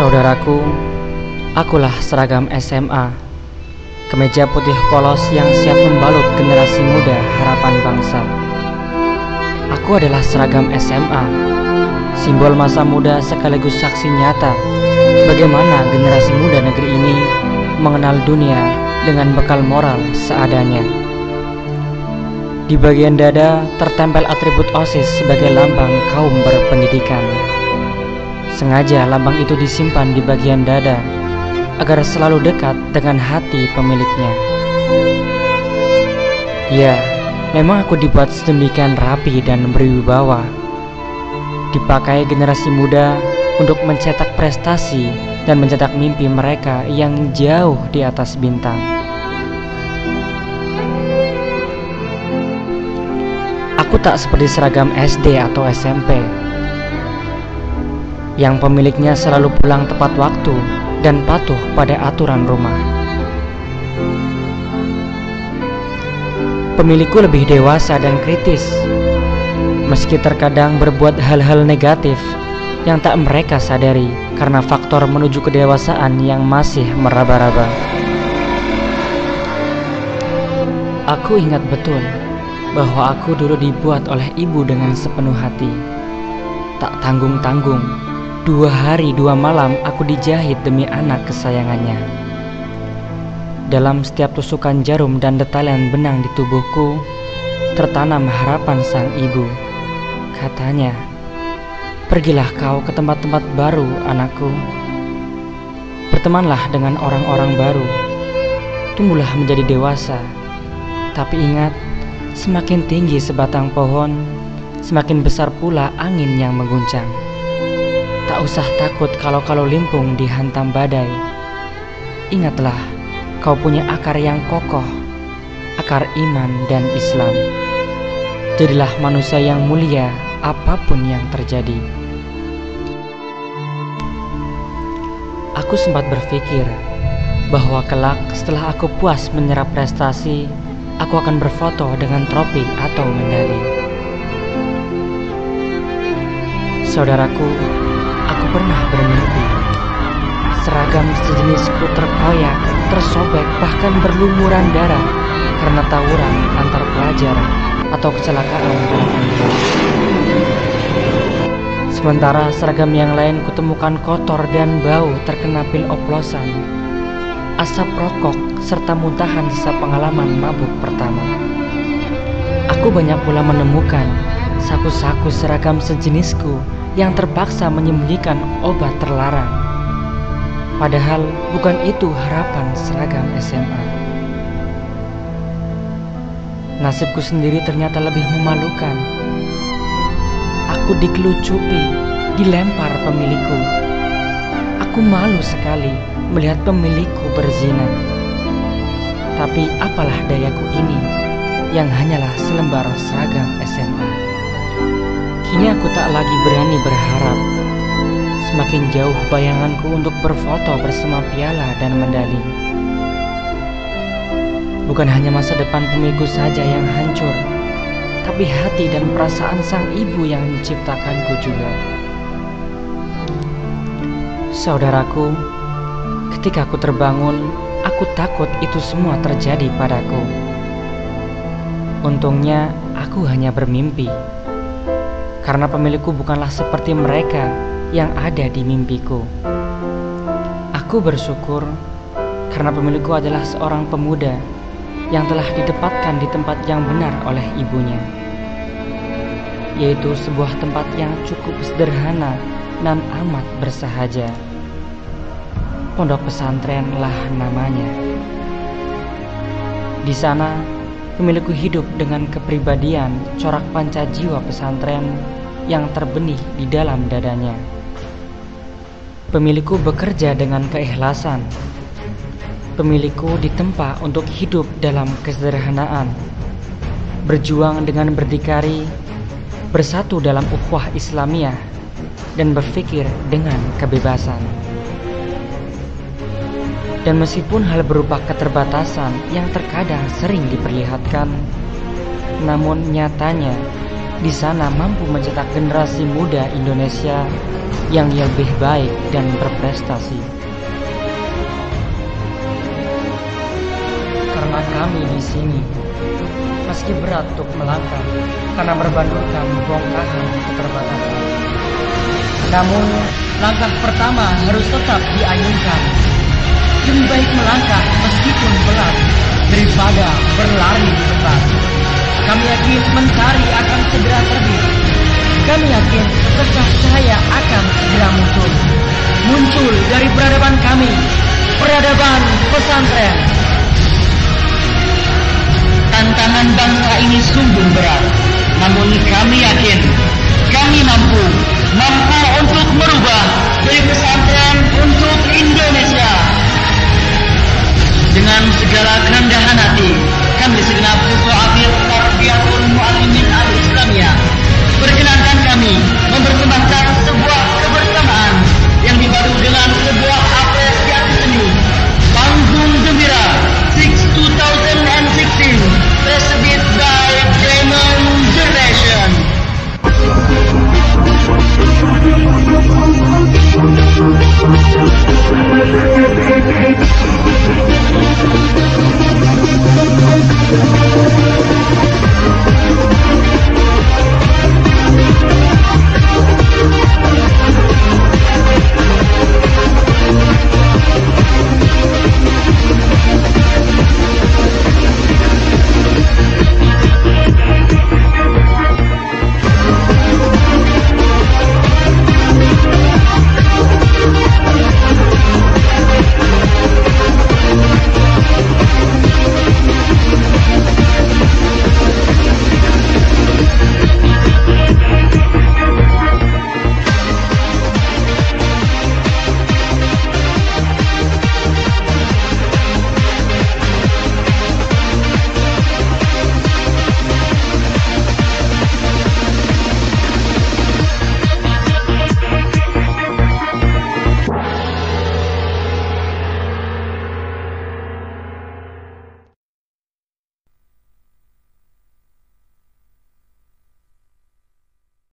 Saudaraku, akulah seragam SMA, kemeja putih polos yang siap membalut generasi muda harapan bangsa. Aku adalah seragam SMA, simbol masa muda sekaligus saksi nyata bagaimana generasi muda negeri ini mengenal dunia dengan bekal moral seadanya. Di bagian dada tertempel atribut OSIS sebagai lambang kaum berpendidikan. Sengaja lambang itu disimpan di bagian dada agar selalu dekat dengan hati pemiliknya. Ya, memang aku dibuat sedemikian rapi dan berwibawa. Dipakai generasi muda untuk mencetak prestasi dan mencetak mimpi mereka yang jauh di atas bintang. Aku tak seperti seragam SD atau SMP yang pemiliknya selalu pulang tepat waktu dan patuh pada aturan rumah. Pemilikku lebih dewasa dan kritis, meski terkadang berbuat hal-hal negatif yang tak mereka sadari karena faktor menuju kedewasaan yang masih meraba-raba. Aku ingat betul bahwa aku dulu dibuat oleh ibu dengan sepenuh hati. Tak tanggung-tanggung, 2 hari 2 malam aku dijahit demi anak kesayangannya. Dalam setiap tusukan jarum dan detalan benang di tubuhku tertanam harapan sang ibu. Katanya, "Pergilah kau ke tempat-tempat baru, anakku. Bertemanlah dengan orang-orang baru. Tumbuhlah menjadi dewasa. Tapi ingat, semakin tinggi sebatang pohon, semakin besar pula angin yang mengguncang. Tak usah takut kalau limpung dihantam badai. Ingatlah, kau punya akar yang kokoh, akar iman dan Islam. Jadilah manusia yang mulia apapun yang terjadi." Aku sempat berpikir bahwa kelak setelah aku puas menyerap prestasi, aku akan berfoto dengan trofi atau medali. Saudaraku, aku pernah bermimpi seragam sejenisku terkoyak, tersobek, bahkan berlumuran darah karena tawuran antar pelajar atau kecelakaan dalam kelas. Sementara seragam yang lain kutemukan kotor dan bau terkena pil oplosan, asap rokok, serta muntahan sisa pengalaman mabuk pertama. Aku banyak pula menemukan saku-saku seragam sejenisku yang terpaksa menyembunyikan obat terlarang. Padahal bukan itu harapan seragam SMA. Nasibku sendiri ternyata lebih memalukan. Aku dikelucupi, dilempar pemilikku. Aku malu sekali melihat pemilikku berzina. Tapi apalah dayaku ini yang hanyalah selembar seragam SMA. Kini aku tak lagi berani berharap. Semakin jauh bayanganku untuk berfoto bersama piala dan medali. Bukan hanya masa depan pemilikku saja yang hancur, tapi hati dan perasaan sang ibu yang menciptakanku juga. Saudaraku, ketika aku terbangun, aku takut itu semua terjadi padaku. Untungnya aku hanya bermimpi, karena pemilikku bukanlah seperti mereka yang ada di mimpiku. Aku bersyukur karena pemilikku adalah seorang pemuda yang telah ditempatkan di tempat yang benar oleh ibunya, yaitu sebuah tempat yang cukup sederhana dan amat bersahaja. Pondok pesantren lah namanya. Di sana, pemilikku hidup dengan kepribadian corak panca jiwa pesantren yang terbenih di dalam dadanya. Pemilikku bekerja dengan keikhlasan. Pemilikku ditempa untuk hidup dalam kesederhanaan, berjuang dengan berdikari, bersatu dalam ukhuwah Islamiyah, dan berpikir dengan kebebasan. Dan meskipun hal berupa keterbatasan yang terkadang sering diperlihatkan, namun nyatanya di sana mampu mencetak generasi muda Indonesia yang lebih baik dan berprestasi. Karena kami di sini, meski berat untuk melangkah karena berbandurkan bongkahan keterbatasan, namun langkah pertama harus tetap diayunkan. Lebih baik melangkah meskipun berat daripada berlari di tempat. Kami yakin mentari akan segera terbit. Kami yakin secercah cahaya akan segera muncul dari peradaban kami, peradaban pesantren. Tantangan bangsa ini sungguh berat, namun kami yakin kami mampu untuk merubah dari pesantren untuk Indonesia. Dengan segala kerendahan hati, kami segenap siswa Afid Tarbiyatul Muallimin Al-Islamiyah perkenankan kami mempersembahkan sebuah kebersamaan yang dipadu dengan sebuah apresiasi seni. Panggung Gembira 2016 presented by Diamond Generation.